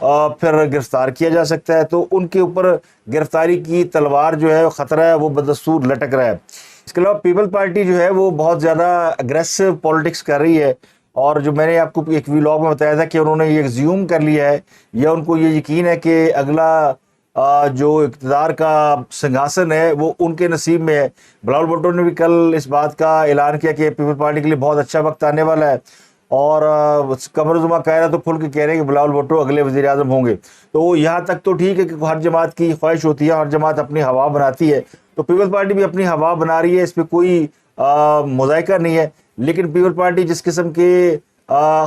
پھر گرفتار کیا جا سکتا ہے. تو ان کے اوپر گرفتاری کی تلوار جو ہے خطرہ ہے وہ بدستور لٹک رہا ہے. اس کے علاوہ پیپل پارٹی جو ہے وہ بہت زیادہ اگریسو پالیٹکس کر رہی ہے, اور جو میں نے آپ کو ایک ویلاگ میں بتایا تھا کہ انہوں نے یہ ایگزیوم کر لیا ہے, یا ان کو یہ یقین ہے کہ اگلا جو اقتدار کا سنگھاسن ہے وہ ان کے نصیب میں ہے. بلاول بھٹو نے بھی کل اس بات کا اعلان کیا کہ پیپل پارٹی کے لیے بہت اچھا وقت آنے والا ہے, اور قمر الزما قاہرہ تو کھل کے کہہ رہے ہیں کہ بلاول بھٹو اگلے وزیر اعظم ہوں گے. تو یہاں تک تو ٹھیک ہے کہ ہر جماعت کی خواہش ہوتی ہے, ہر جماعت اپنی ہوا بناتی ہے, تو پیپل پارٹی بھی اپنی ہوا بنا رہی ہے, اس پہ کوئی مذائقہ نہیں ہے. لیکن پیپل پارٹی جس قسم کے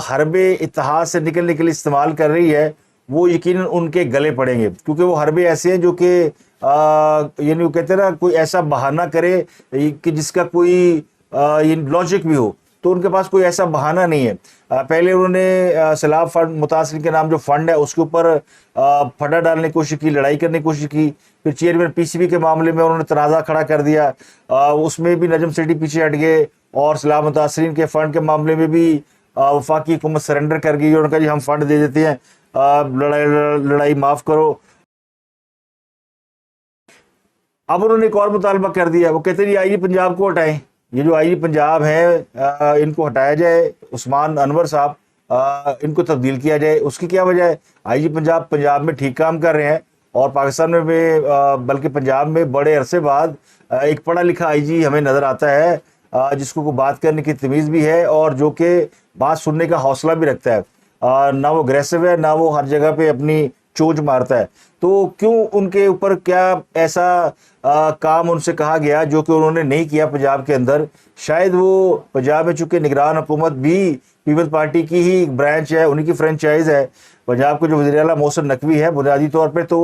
حرب اتحاد سے نکلنے کے لیے استعمال کر رہی ہے وہ یقیناً ان کے گلے پڑیں گے, کیونکہ وہ حربے ایسے ہیں جو کہ یعنی وہ کہتے ہیں نا کوئی ایسا بہانہ کرے کہ جس کا کوئی لاجک بھی ہو, تو ان کے پاس کوئی ایسا بہانہ نہیں ہے. پہلے انہوں نے سیلاب فنڈ متاثرین کے نام جو فنڈ ہے اس کے اوپر پھٹا ڈالنے کی کوشش کی, لڑائی کرنے کی کوشش کی. پھر چیئرمین پی سی بی کے معاملے میں انہوں نے تنازع کھڑا کر دیا, اس میں بھی نجم سیٹھی پیچھے ہٹ گئے, اور سیلاب متاثرین کے فنڈ کے معاملے میں بھی وفاقی حکومت سرنڈر کر گئی, انہوں نے کہا جی ہم فنڈ دے دیتے ہیں, لڑائی معاف کرو. اب انہوں نے ایک اور مطالبہ کر دیا, وہ کہتے ہیں جی آئی جی پنجاب کو ہٹائیں, یہ جو آئی جی پنجاب ہیں ان کو ہٹایا جائے, عثمان انور صاحب ان کو تبدیل کیا جائے. اس کی کیا وجہ ہے؟ آئی جی پنجاب میں ٹھیک کام کر رہے ہیں, اور پاکستان میں بلکہ پنجاب میں بڑے عرصے بعد ایک پڑھا لکھا آئی جی ہمیں نظر آتا ہے, جس کو بات کرنے کی تمیز بھی ہے, اور جو کہ بات سننے کا حوصلہ بھی رکھتا ہے. نہ وہ اگریسو ہے, نہ وہ ہر جگہ پہ اپنی چونچ مارتا ہے. تو کیوں ان کے اوپر کیا ایسا کام ان سے کہا گیا جو کہ انہوں نے نہیں کیا پنجاب کے اندر؟ شاید وہ پنجاب میں چونکہ نگران حکومت بھی پیپل پارٹی کی ہی ایک برانچ ہے, انہی کی فرنچائز ہے. پنجاب کے جو وزیر اعلیٰ محسن نقوی ہے بنیادی طور پہ تو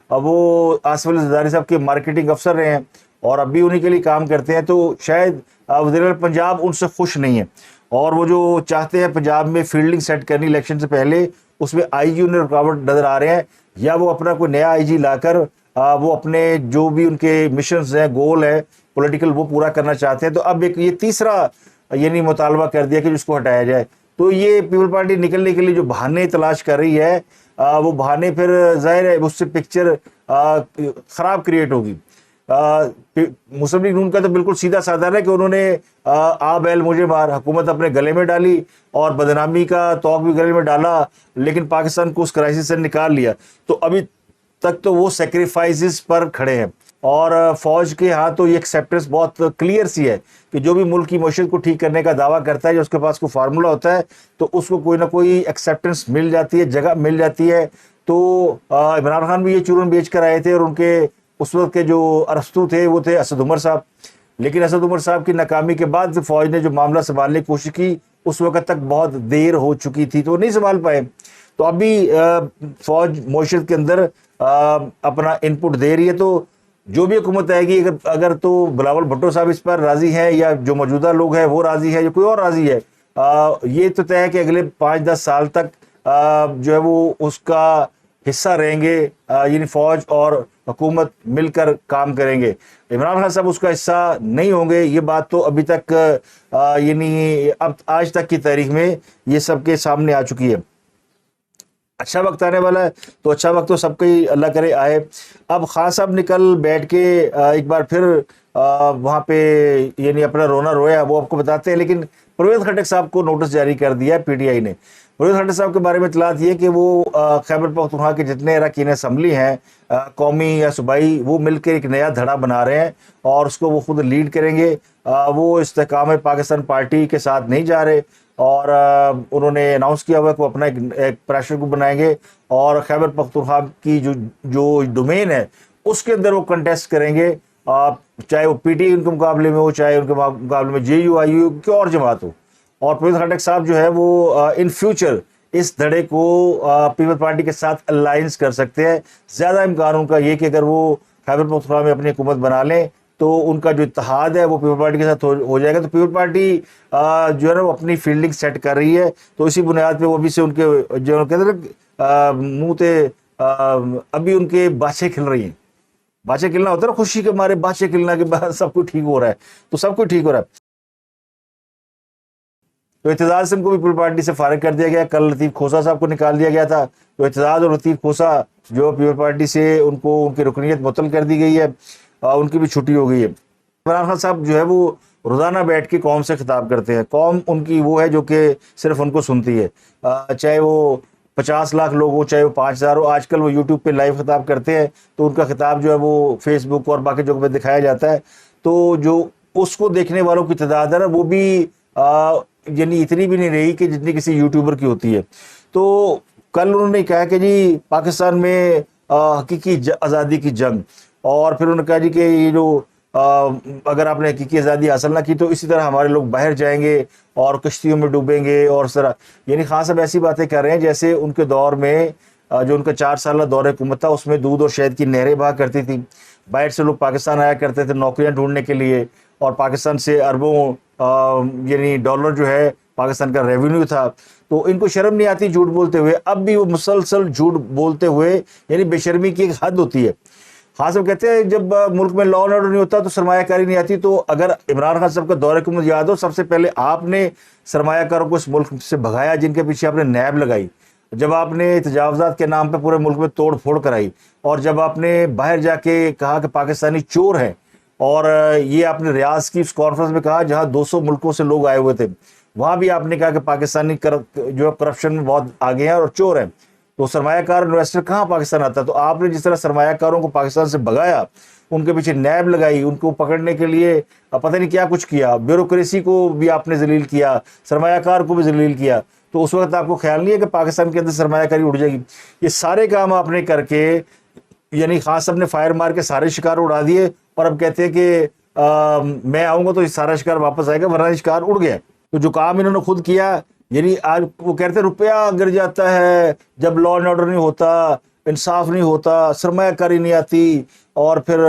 وہ آصف علی زرداری صاحب کے مارکیٹنگ افسر رہے ہیں, اور اب بھی انہی کے لیے کام کرتے ہیں. تو شاید وزیر اعلیٰ پنجاب ان سے خوش نہیں ہے, اور وہ جو چاہتے ہیں پنجاب میں فیلڈنگ سیٹ کرنی الیکشن سے پہلے, اس میں آئی جی انہیں رکاوٹ نظر آ رہے ہیں, یا وہ اپنا کوئی نیا آئی جی لا کر وہ اپنے جو بھی ان کے مشنز ہیں, گول ہے پولیٹیکل, وہ پورا کرنا چاہتے ہیں. تو اب ایک یہ تیسرا یعنی مطالبہ کر دیا کہ جس کو ہٹایا جائے. تو یہ پیپل پارٹی نکلنے کے لیے جو بہانے تلاش کر رہی ہے, وہ بہانے پھر ظاہر ہے اس سے پکچر خراب کریٹ ہوگی. مسلم لیگ نون کا تو بالکل سیدھا سادہ ہے کہ انہوں نے آ بیل مجھے مار حکومت اپنے گلے میں ڈالی, اور بدنامی کا توق بھی گلے میں ڈالا, لیکن پاکستان کو اس کرائسس سے نکال لیا. تو ابھی تک تو وہ سیکریفائسز پر کھڑے ہیں, اور فوج کے ہاں تو یہ ایکسیپٹنس بہت کلیئر سی ہے کہ جو بھی ملک کی معیشت کو ٹھیک کرنے کا دعویٰ کرتا ہے, جو اس کے پاس کوئی فارمولہ ہوتا ہے تو اس کو کوئی نہ کوئی ایکسیپٹنس مل جاتی ہے, جگہ مل جاتی ہے. تو عمران خان بھی یہ چورن بیچ کر آئے تھے, اور ان کے اس وقت کے جو ارسطو تھے وہ تھے اسد عمر صاحب. لیکن اسد عمر صاحب کی ناکامی کے بعد فوج نے جو معاملہ سنبھالنے کی کوشش کی اس وقت تک بہت دیر ہو چکی تھی, تو وہ نہیں سنبھال پائے. تو ابھی فوج معیشت کے اندر اپنا ان پٹ دے رہی ہے. تو جو بھی حکومت آئے گی, اگر تو بلاول بھٹو صاحب اس پر راضی ہیں, یا جو موجودہ لوگ ہیں وہ راضی ہے, یا کوئی اور راضی ہے, یہ تو طے ہے کہ اگلے 5-10 سال تک جو ہے وہ اس کا حصہ رہیں گے, یعنی فوج اور حکومت مل کر کام کریں گے. عمران خان صاحب اس کا حصہ نہیں ہوں گے. یہ بات تو ابھی تک یعنی اب آج تک کی تاریخ میں یہ سب کے سامنے آ چکی ہے. اچھا وقت آنے والا ہے, تو اچھا وقت تو سب کا ہی اللہ کرے آئے. اب خان صاحب نے کل بیٹھ کے ایک بار پھر وہاں پہ یعنی اپنا رونا رویا, وہ آپ کو بتاتے ہیں. لیکن پرویز خٹک صاحب کو نوٹس جاری کر دیا ہے پی ٹی آئی نے. پرویز خٹک صاحب کے بارے میں اطلاعات یہ کہ وہ خیبر پختونخوا کے جتنے اراکین اسمبلی ہیں قومی یا صوبائی, وہ مل کے ایک نیا دھڑا بنا رہے ہیں, اور اس کو وہ خود لیڈ کریں گے. وہ استحکام پاکستان پارٹی کے ساتھ نہیں جا رہے, اور انہوں نے اناؤنس کیا ہوا کہ وہ اپنا ایک پریشر گروپ بنائیں گے, اور خیبر پختونخوا کی جو ڈومین ہے اس کے اندر وہ کنٹیسٹ کریں گے, چاہے وہ پی ٹی آئی ان کے مقابلے میں ہو, چاہے ان کے مقابلے میں جے یو آئی یو کی اور جماعت ہو. اور پرویز خٹک صاحب جو ہے وہ ان فیوچر اس دھڑے کو پیپل پارٹی کے ساتھ الائنس کر سکتے ہیں. زیادہ امکان ان کا یہ کہ اگر وہ خیبر پختونخوا میں اپنی حکومت بنا لیں تو ان کا جو اتحاد ہے وہ پیپل پارٹی کے ساتھ ہو جائے گا. تو پیپل پارٹی جو ہے نا وہ اپنی فیلڈنگ سیٹ کر رہی ہے, تو اسی بنیاد پہ وہ بھی سے ان کے جو کہتے ہیں منہ تے ابھی ان کے باچھیں کھل رہی ہیں. باچھیں کھلنا ہوتا ہے نا خوشی کے مارے, باچھیں کھلنا کے بعد سب کچھ ٹھیک ہو رہا ہے, تو سب کچھ ٹھیک ہو رہا ہے. تو اعتزاز اسلم کو بھی پیپل پارٹی سے فارغ کر دیا گیا. کل لطیف کھوسہ صاحب کو نکال دیا گیا تھا. تو اعتزاز اور لطیف کھوسہ جو پیپل پارٹی سے ان کو ان کی رکنیت معطل کر دی گئی ہے, ان کی بھی چھٹی ہو گئی ہے. عمران خان صاحب جو ہے وہ روزانہ بیٹھ کے قوم سے خطاب کرتے ہیں. قوم ان کی وہ ہے جو کہ صرف ان کو سنتی ہے, چاہے وہ 50 لاکھ لوگ ہو, چاہے وہ 5,000 ہو. آج کل وہ یوٹیوب پہ لائیو خطاب کرتے ہیں تو ان کا خطاب جو ہے وہ فیس بک اور باقی جگہوں پہ دکھایا جاتا ہے. تو جو اس کو دیکھنے والوں کی تعداد ہے وہ بھی یعنی اتنی بھی نہیں رہی کہ جتنی کسی یوٹیوبر کی ہوتی ہے. تو کل انہوں نے کہا کہ جی پاکستان میں حقیقی آزادی کی جنگ, اور پھر انہوں نے کہا جی کہ یہ جو اگر آپ نے حقیقی آزادی حاصل نہ کی تو اسی طرح ہمارے لوگ باہر جائیں گے اور کشتیوں میں ڈوبیں گے. اور اس طرح یعنی خان صاحب ایسی باتیں کر رہے ہیں جیسے ان کے دور میں جو ان کا 4 سالہ دور حکومت تھا اس میں دودھ اور شہد کی نہریں بہا کرتی تھیں. باہر سے لوگ پاکستان آیا کرتے تھے نوکریاں ڈھونڈنے کے لیے, اور پاکستان سے اربوں یعنی ڈالر جو ہے پاکستان کا ریونیو تھا. تو ان کو شرم نہیں آتی جھوٹ بولتے ہوئے. اب بھی وہ مسلسل جھوٹ بولتے ہوئے, یعنی بے شرمی کی ایک حد ہوتی ہے. خان صاحب کہتے ہیں جب ملک میں لا اینڈ آرڈر نہیں ہوتا تو سرمایہ کاری نہیں آتی. تو اگر عمران خان صاحب کا دور حکومت یاد ہو, سب سے پہلے آپ نے سرمایہ کاروں کو اس ملک سے بھگایا جن کے پیچھے آپ نے نیب لگائی. جب آپ نے تجاوزات کے نام پہ پورے ملک میں توڑ پھوڑ کرائی, اور جب آپ نے باہر جا کے کہا کہ پاکستانی چور ہیں, اور یہ آپ نے ریاض کی اس کانفرنس میں کہا جہاں 200 ملکوں سے لوگ آئے ہوئے تھے, وہاں بھی آپ نے کہا کہ پاکستانی جو کرپشن میں بہت آگے ہیں اور چور ہیں. تو سرمایہ کار انویسٹر کہاں پاکستان آتا ہے؟ تو آپ نے جس طرح سرمایہ کاروں کو پاکستان سے بھگایا, ان کے پیچھے نیب لگائی, ان کو پکڑنے کے لیے پتہ نہیں کیا کچھ کیا, بیوروکریسی کو بھی آپ نے ذلیل کیا, سرمایہ کار کو بھی ذلیل کیا, تو اس وقت آپ کو خیال نہیں ہے کہ پاکستان کے اندر سرمایہ کاری اڑ جائے گی؟ یہ سارے کام آپ نے کر کے یعنی خان صاحب نے فائر مار کے سارے شکار اڑا دیے, اور اب کہتے ہیں کہ میں آؤں گا تو یہ سارا شکار واپس آئے گا, ورنہ شکار اڑ گیا. تو جو کام انہوں نے خود کیا, یعنی آج وہ کہتے ہیں روپیہ گر جاتا ہے جب لا اینڈ آرڈر نہیں ہوتا, انصاف نہیں ہوتا, سرمایہ کاری نہیں آتی, اور پھر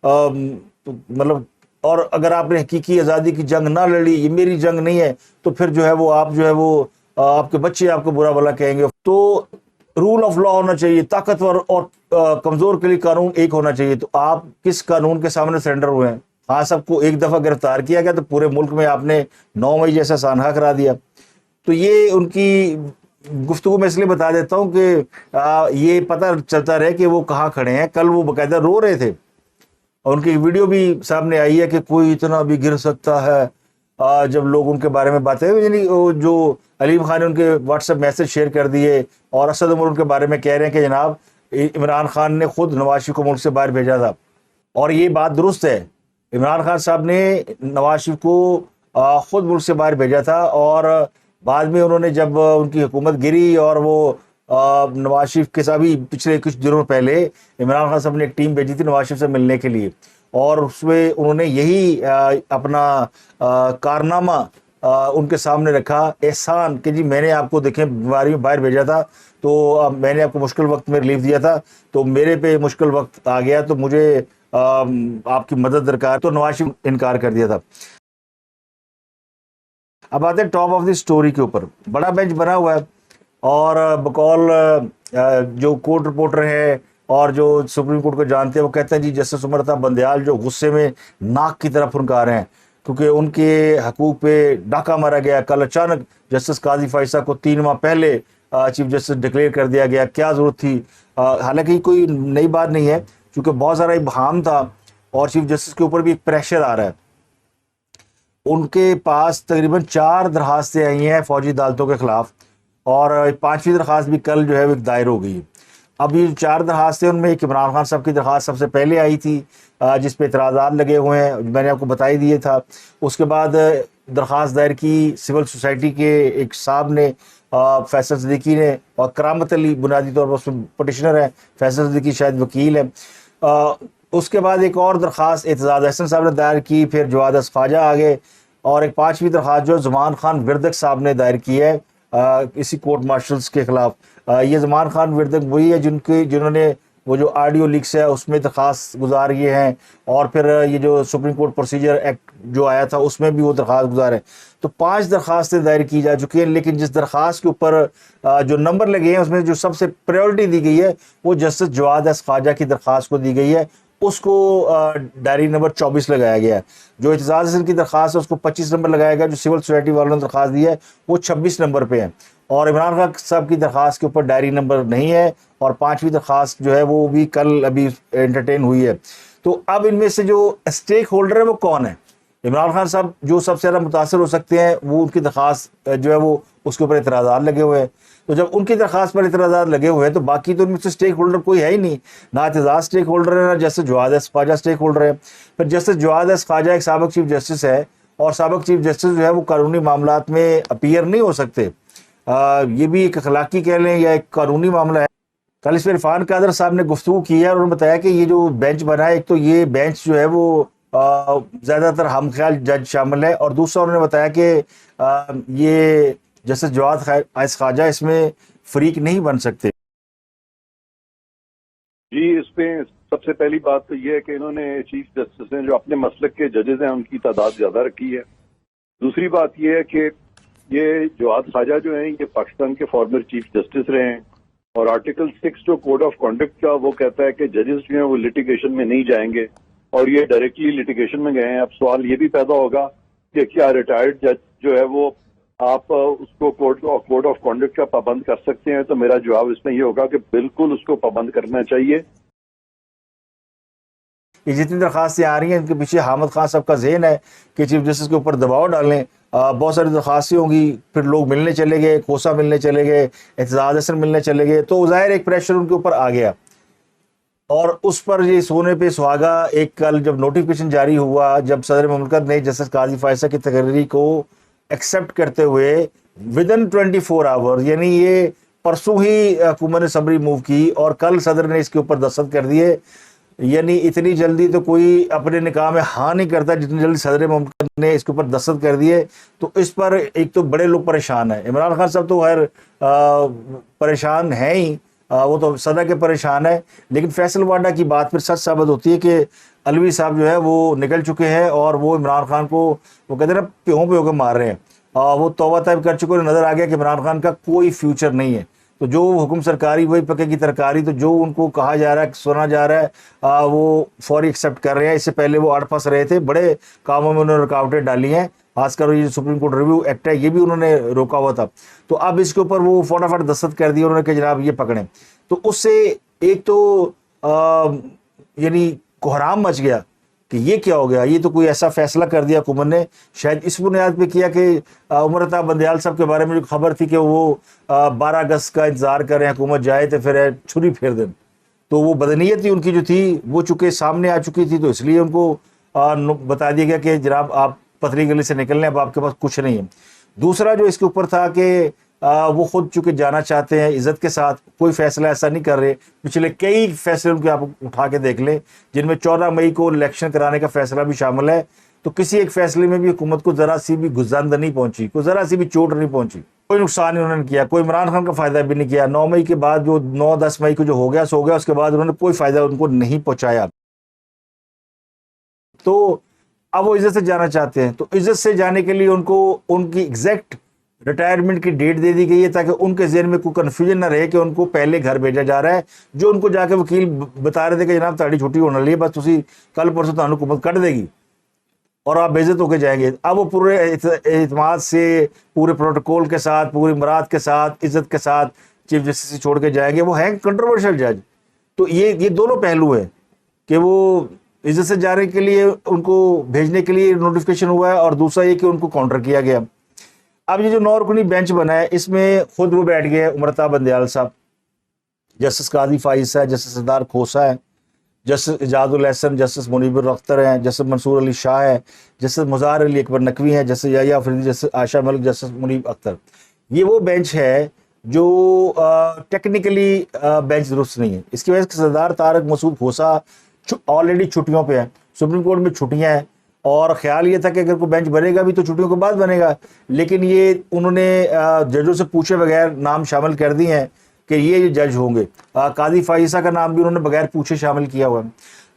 مطلب اور اگر آپ نے حقیقی آزادی کی جنگ نہ لڑی, یہ میری جنگ نہیں ہے, تو پھر جو ہے وہ آپ جو ہے وہ آپ کے بچے آپ کو برا بھلا کہیں گے. تو رول آف لا ہونا چاہیے, طاقتور اور کمزور کے لیے قانون ایک ہونا چاہیے. تو آپ کس قانون کے سامنے سرنڈر ہوئے ہیں؟ ہاں سب کو ایک دفعہ گرفتار کیا گیا تو پورے ملک میں آپ نے 9 مئی جیسا سانحہ کرا دیا. تو یہ ان کی گفتگو میں اس لیے بتا دیتا ہوں کہ یہ پتہ چلتا رہے کہ وہ کہاں کھڑے ہیں. کل وہ باقاعدہ رو رہے تھے, اور ان کی ویڈیو بھی سامنے آئی ہے کہ کوئی اتنا بھی گر سکتا ہے. جب لوگ ان کے بارے میں باتیں, یعنی جو علیم خان نے ان کے واٹس ایپ میسج شیئر کر دیے, اور اسد عمر ان کے بارے میں کہہ رہے ہیں کہ جناب عمران خان نے خود نواز شریف کو ملک سے باہر بھیجا تھا. اور یہ بات درست ہے, عمران خان صاحب نے نواز شریف کو خود ملک سے باہر بھیجا تھا, اور بعد میں انہوں نے جب ان کی حکومت گری اور وہ نواز شریف کے ساتھ بھی پچھلے کچھ دنوں پہلے عمران خان صاحب نے ایک ٹیم بھیجی تھی نواز شریف سے ملنے کے لیے, اور اس میں انہوں نے یہی اپنا کارنامہ ان کے سامنے رکھا, احسان, کہ جی میں نے آپ کو دیکھیں بیماری میں باہر بھیجا تھا, تو میں نے آپ کو مشکل وقت میں ریلیف دیا تھا, تو میرے پہ مشکل وقت آ گیا تو مجھے آپ کی مدد درکار, تو نواز شریف انکار کر دیا تھا. اب آتے ہیں ٹاپ آف دی سٹوری کے اوپر. بڑا بینچ بنا ہوا ہے, اور بقول جو کورٹ رپورٹر ہے اور جو سپریم کورٹ کو جانتے ہیں وہ کہتے ہیں جی جسٹس عمر عطا بندیال جو غصے میں ناک کی طرف پھنکا رہے ہیں, کیونکہ ان کے حقوق پہ ڈاکہ مارا گیا. کل اچانک جسٹس قاضی فائزہ کو 3 ماہ پہلے چیف جسٹس ڈکلیئر کر دیا گیا. کیا ضرورت تھی؟ حالانکہ یہ کوئی نئی بات نہیں ہے, کیونکہ بہت سارا ابہام تھا, اور چیف جسٹس کے اوپر بھی ایک پریشر آ رہا ہے. ان کے پاس تقریباً 4 درخواستیں آئی ہیں فوجی عدالتوں کے خلاف, اور 5ویں درخواست بھی کل جو ہے وہ دائر ہو گئی. اب یہ 4 درخواستیں, ان میں ایک عمران خان صاحب کی درخواست سب سے پہلے آئی تھی جس پہ اعتراضات لگے ہوئے ہیں, میں نے آپ کو بتا ہی دیا تھا. اس کے بعد درخواست دائر کی سول سوسائٹی کے ایک صاحب نے, فیصل صدیقی نے, اور کرامت علی بنیادی طور پر اس میں پٹیشنر ہیں, فیصل صدیقی شاید وکیل ہے. اس کے بعد ایک اور درخواست اعتزاز احسن صاحب نے دائر کی, پھر جواد خواجہ آگے, اور ایک 5ویں درخواست جو زمان خان وردک صاحب نے دائر کی ہے اسی کورٹ مارشلز کے خلاف. یہ زمان خان وردک وہی ہے جنہوں نے وہ جو آڈیو لیکس ہے اس میں درخواست گزار یہ ہیں, اور پھر یہ جو سپریم کورٹ پروسیجر ایکٹ جو آیا تھا اس میں بھی وہ درخواست گزار ہیں. تو 5 درخواستیں دائر کی جا چکی ہیں, لیکن جس درخواست کے اوپر جو نمبر لگے ہیں اس میں جو سب سے پریورٹی دی گئی ہے وہ جسٹس جواد خواجہ کی درخواست کو دی گئی ہے, اس کو ڈائری نمبر 24 لگایا گیا ہے. جو اعتزاز حسن کی درخواست ہے اس کو 25 نمبر لگایا گیا. جو سول سوسائٹی والوں نے درخواست دی ہے وہ 26 نمبر پہ ہے. اور عمران خان صاحب کی درخواست کے اوپر ڈائری نمبر نہیں ہے. اور 5ویں درخواست جو ہے وہ بھی کل ابھی انٹرٹین ہوئی ہے. تو اب ان میں سے جو اسٹیک ہولڈر ہے وہ کون ہے؟ عمران خان صاحب جو سب سے زیادہ متاثر ہو سکتے ہیں وہ ان کی درخواست جو ہے وہ اس کے اوپر اعتراضات لگے ہوئے ہیں. تو جب ان کی درخواست پر اعتراضات لگے ہوئے ہیں تو باقی تو ان میں سے اسٹیک ہولڈر کوئی ہے ہی نہیں. نہ اعتزاز اسٹیک ہولڈر ہے، نہ جسٹس جواد ایس خواجہ اسٹیک ہولڈر ہے. پھر جسٹس جواد ایس خواجہ ایک سابق چیف جسٹس ہے، اور سابق چیف جسٹس جو ہے وہ قانونی معاملات میں اپیئر نہیں ہو سکتے. یہ بھی ایک اخلاقی کہہ لیں یا ایک قانونی معاملہ ہے. کل اس پہ عرفان قادر صاحب نے گفتگو کی ہے اور انہوں نے بتایا کہ یہ جو بینچ بنا ہے، ایک تو یہ بینچ جو ہے وہ زیادہ تر ہم خیال جج شامل ہے، اور دوسرا انہوں نے بتایا کہ یہ جسٹس جواد ایس خواجہ اس میں فریق نہیں بن سکتے. جی، اس میں سب سے پہلی بات تو یہ ہے کہ انہوں نے چیف جسٹس نے جو اپنے مسلک کے ججز ہیں ان کی تعداد زیادہ رکھی ہے. دوسری بات یہ ہے کہ یہ جواد خواجہ جو ہیں یہ پاکستان کے فارمر چیف جسٹس رہے ہیں، اور آرٹیکل 6 جو کوڈ آف کانڈکٹ کا وہ کہتا ہے کہ ججز جو ہیں وہ لٹیگیشن میں نہیں جائیں گے، اور یہ ڈائریکٹلی لٹیگیشن میں گئے ہیں. اب سوال یہ بھی پیدا ہوگا کہ کیا ریٹائرڈ جج جو ہے وہ آپ اس کو کوڈ آف کانڈکٹ کا پابند کر سکتے ہیں؟ تو میرا جواب اس میں یہ ہوگا کہ بالکل اس کو پابند کرنا چاہیے. یہ جتنی درخواستیں آ رہی ہیں ان کے پیچھے حامد خان صاحب کا ذہن ہے کہ چیف جسٹس کے اوپر دباؤ ڈالیں. بہت ساری درخواستیں ہوں گی، پھر لوگ ملنے چلے گئے، کھوسا ملنے چلے گئے، اعتزاز حسن ملنے چلے گئے، تو ظاہر ایک پریشر ان کے اوپر آ گیا. اور اس پر یہ سونے پہ سہاگا ایک کل جب نوٹیفکیشن جاری ہوا، جب صدر مملکت نے جسٹس قاضی فائزہ کی تقرری کو ایکسیپٹ کرتے ہوئے ودن 24 آور، یعنی یہ پرسوں ہی حکومت نے سمری موو کی اور کل صدر نے اس کے اوپر دستخط کر دیے. یعنی اتنی جلدی تو کوئی اپنے نکاح میں ہاں نہیں کرتا جتنی جلدی صدر مملکت نے اس کے اوپر دستخط کر دیے. تو اس پر ایک تو بڑے لوگ پریشان ہیں. عمران خان صاحب تو خیر پریشان ہیں ہی، وہ تو صدر کے پریشان ہے. لیکن فیصل وانڈا کی بات پھر سچ ثابت ہوتی ہے کہ علوی صاحب جو ہے وہ نکل چکے ہیں اور وہ عمران خان کو وہ کہتے ہیں نا پیہوں پہ ہو کے مار رہے ہیں. وہ توبہ طیب کر چکے، نظر آ گیا کہ عمران خان کا کوئی فیوچر نہیں ہے. تو جو حکم سرکاری وہی پکے کی ترکاری، تو جو ان کو کہا جا رہا ہے، سنا جا رہا ہے، وہ فوری ایکسیپٹ کر رہے ہیں. اس سے پہلے وہ اڑ پھنس رہے تھے، بڑے کاموں میں انہوں نے رکاوٹیں ڈالی ہیں. خاص کر یہ سپریم کورٹ ریویو ایکٹ ہے یہ بھی انہوں نے روکا ہوا تھا. تو اب اس کے اوپر وہ فٹافٹ دستخط کر دیے انہوں نے کہ جناب یہ پکڑیں. تو اس سے ایک تو یعنی کوہرام مچ گیا کہ یہ کیا ہو گیا. یہ تو کوئی ایسا فیصلہ کر دیا حکومت نے، شاید اس بنیاد پہ کیا کہ عمر عطا بندیال صاحب کے بارے میں جو خبر تھی کہ وہ 12 اگست کا انتظار کریں حکومت جائے تو پھر چھری پھیر دیں. تو وہ بدنیت ہی ان کی جو تھی وہ چونکہ سامنے آ چکی تھی، تو اس لیے ان کو بتا دیا گیا کہ جناب آپ پتلی گلی سے نکل لیں، اب آپ کے پاس کچھ نہیں ہے. دوسرا جو اس کے اوپر تھا کہ وہ خود چونکہ جانا چاہتے ہیں عزت کے ساتھ، کوئی فیصلہ ایسا نہیں کر رہے. پچھلے کئی فیصلے ان کے آپ اٹھا کے دیکھ لیں جن میں 14 مئی کو الیکشن کرانے کا فیصلہ بھی شامل ہے. تو کسی ایک فیصلے میں بھی حکومت کو ذرا سی بھی گزند نہیں پہنچی، کوئی ذرا سی بھی چوٹ نہیں پہنچی، کوئی نقصان انہوں نے کیا، کوئی عمران خان کا فائدہ بھی نہیں کیا. 9 مئی کے بعد جو 9-10 مئی کو جو ہو گیا سو گیا، اس کے بعد انہوں نے کوئی فائدہ ان کو نہیں پہنچایا. تو اب وہ عزت سے جانا چاہتے ہیں. تو عزت سے جانے کے لیے ان کو ان کی ایگزیکٹ ریٹائرمنٹ کی ڈیٹ دے دی گئی ہے تاکہ ان کے ذہن میں کوئی کنفیوژن نہ رہے کہ ان کو پہلے گھر بھیجا جا رہا ہے. جو ان کو جا کے وکیل بتا رہے تھے کہ جناب تہاڑی چھٹی ہونے لگی، بس تسی کل پرسوں تمہیں حکومت کٹ دے گی اور آپ بے عزت ہو کے جائیں گے. اب وہ پورے اعتماد سے، پورے پروٹوکول کے ساتھ، پوری مراد کے ساتھ، عزت کے ساتھ چیف جسٹس سے چھوڑ کے جائیں گے. وہ ہیں کنٹروورشل جج. تو یہ دونوں پہلو ہیں کہ وہ عزت سے جانے کے لیے ان کو بھیجنے کے لیے نوٹیفکیشن ہوا ہے، اور دوسرا یہ کہ ان کو کاؤنٹر کیا گیا. اب یہ جو 9 رکنی بینچ بنا ہے اس میں خود وہ بیٹھ گئے عمر عطا بندیال صاحب، جسٹس قاضی فائز ہے، جسٹس سردار کھوسا ہے، جسٹس اجاد الحسن، جسٹس منیب الرختر ہیں، جسٹس منصور علی شاہ ہے، جسٹس مظاہر علی اکبر نقوی ہیں، جسٹس یحییٰ افریدی، جسٹس عائشہ ملک، جسٹس منیب اختر. یہ وہ بینچ ہے جو ٹیکنیکلی بینچ درست نہیں ہے. اس کی وجہ سے سردار طارق مسعود کھوسا آلریڈی چھٹیوں پہ ہیں، سپریم کورٹ میں چھٹیاں ہیں، اور خیال یہ تھا کہ اگر کوئی بینچ بنے گا بھی تو چھٹیوں کے بعد بنے گا. لیکن یہ انہوں نے ججوں سے پوچھے بغیر نام شامل کر دی ہیں کہ یہ جج ہوں گے. قاضی فائزہ کا نام بھی انہوں نے بغیر پوچھے شامل کیا ہوا ہے.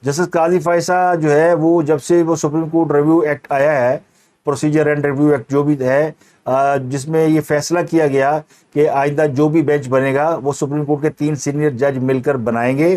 جسٹس قاضی فائزہ جو ہے وہ جب سے وہ سپریم کورٹ ریویو ایکٹ آیا ہے، پروسیجر اینڈ ریویو ایکٹ جو بھی ہے، جس میں یہ فیصلہ کیا گیا کہ آئندہ جو بھی بینچ بنے گا وہ سپریم کورٹ کے 3 سینئر جج مل کر بنائیں گے،